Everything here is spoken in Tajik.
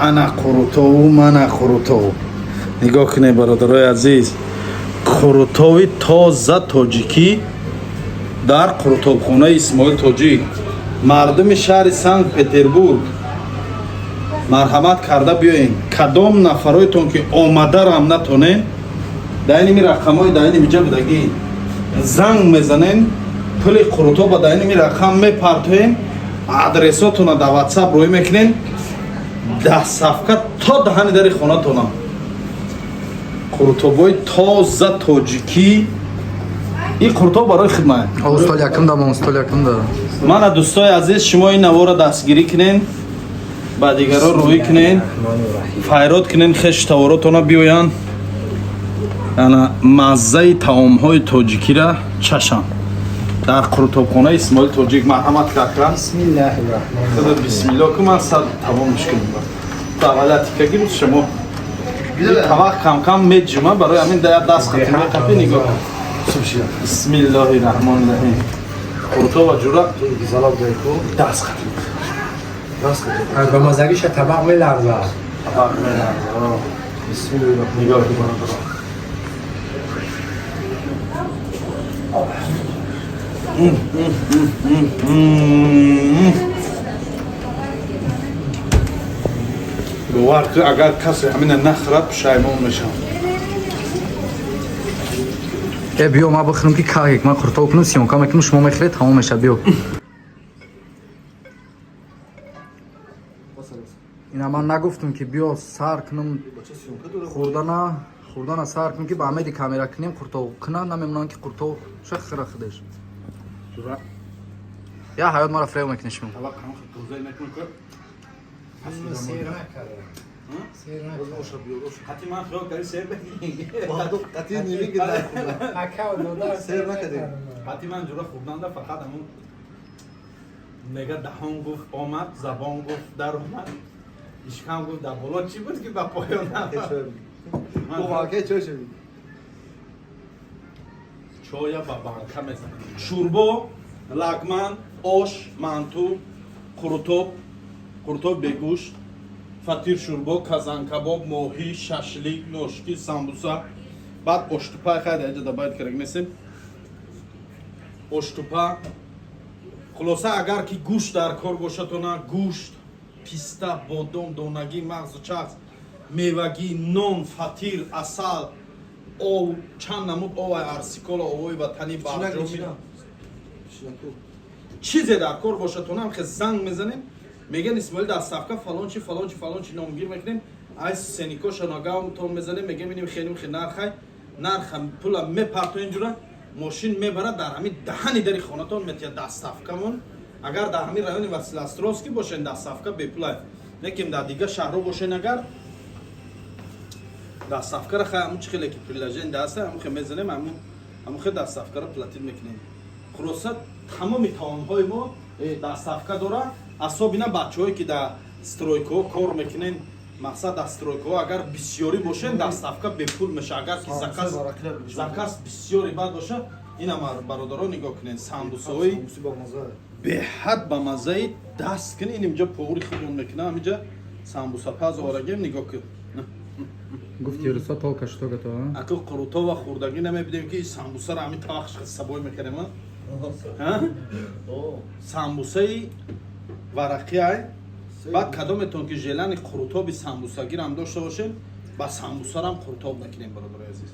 ана қурутову мана қурутову нигоҳ кунед бародарои азиз, қурутови тоза тоҷикӣ дар қурутовхонаи Исмоил Тоҷик. Мардуми шаҳри Санкт Петербург, марҳамат карда биёед, кадом нафаройтон ки омада рам натонен, даиними рақамҳои даинимиҷа будагӣ занг мезанен, пули қурутоба даиними рақам мепартоен, адресотона дар WhatsApp рӯй мекунен, дастсафка то даҳани дари хонатонам. Қурутобои тоза тоҷикӣ. ин қурутоб барои хидмат. Стол якумда, стол якумда. Мана дӯстои азиз, шумо ин навора дастгирӣ кунен, ба дигаро рӯй кунен, файрод кунен, хеш товаротона биёянд. Яна маззаи таомҳои тоҷикиро чашам. Дар қурутобхонаи Исмоил Тоҷик. Марҳамат карда. Бисмиллаҳир-роҳмонир-роҳим. Бисмиллаҳ ку ман сад тамом мушкил мебарам. Тавалатика гирифт шумо. Тавақ кам-кам меҷима барои ҳамин даст хатим меқапи нигоҳ. Бисмиллаҳир-роҳмонир-роҳим. Қурутоба ҷура даст хатим. Ба мазагиша табақ меларза. Табақ меларза. Бисмиллаҳ. Нигоҳ бародаро. бовар ки агар касе ҳамина нахӯрад пушаймон мешавад. биё ман бихӯрам ки калек ман қуртоб кунам, сиёнка мекунам, шумо мехӯред, тамом мешавад. биё ина ман нагуфтам ки биё сар кунам, хурдана сар кунам ки ба ҳамеди камера кунем, қуртоб кунам, намемонам ки қуртоб шахира худеш. Я ҳаёт мара фрев мекунӣ шумо. ҳатиман ҷура хурданда фақат ҳамун мега даҳон гуфт омад, забон гуфт дар омад, ишкам гуфт дар боло чӣ буд ки ба поён чоя ба банка мезанем. Шӯрбо, лагман, ош, манту, қурутоб бегӯшт, фатир шӯрбо, казанкабоб, моҳӣ, шашлик, ношки, самбуса, баъд оштупа хайда ҷада байд керак месем. Оштупа. Хулоса агар ки гӯшт дар кор бошатона, гӯшт, писта, бодом, донагӣ, мағзу чағз, мевагӣ, нон, фатир, асал, ов, чанд намуд овай арсикола, овои ватанӣ, барҷоми чизе дар кор бошатонам хе занг мезанем, мегӯян Исмоил дастсафка фалончи фалончи фалончи номгир мекунем, ай сеникоша ногавтон мезанем, мегӯем иним хелим хе нархай, нарха пула мепартоем ҷура, мошин мебарад дар ҳамин даҳани дари хонатон метиҳад дастсафкамон. Агар дар ҳамин райони Василастровский бошен дастсафка бепулай, лекин дар дигар шаҳрҳо бошен агар дастсафкаро хай ҳамун чӣ хеле ки приложение ҳаста ҳамун хе мезанем, ҳамун хе дастсафкаро платин мекунем. Хулоса тамоми таомҳои мо дастсафка дора. Асобина бачаҳое ки дар стройкаҳо кор мекунен, мақсад дар стройкаҳо агар бисёрӣ бошен дастсафка бепул меша. Агар ки заказ бисёри бад боша, ина бародарон нигоҳ кунен, самбусаҳои беҳад ба маззаи даст кунен, инҷа повури худмон мекунам, ҳаминҷа самбусапаз орагем нигоҳ кун. гуфти рӯса толка што гато акл қурутова хурдагӣ намебидем ки самбусаро ҳамин тавақш сабой мекунем. Самбусаи варақиай, баъд кадометон ки желани қурутоби самбусагирам дошта бошем, ба самбусарам қурутоб мекунем бародарои азиз.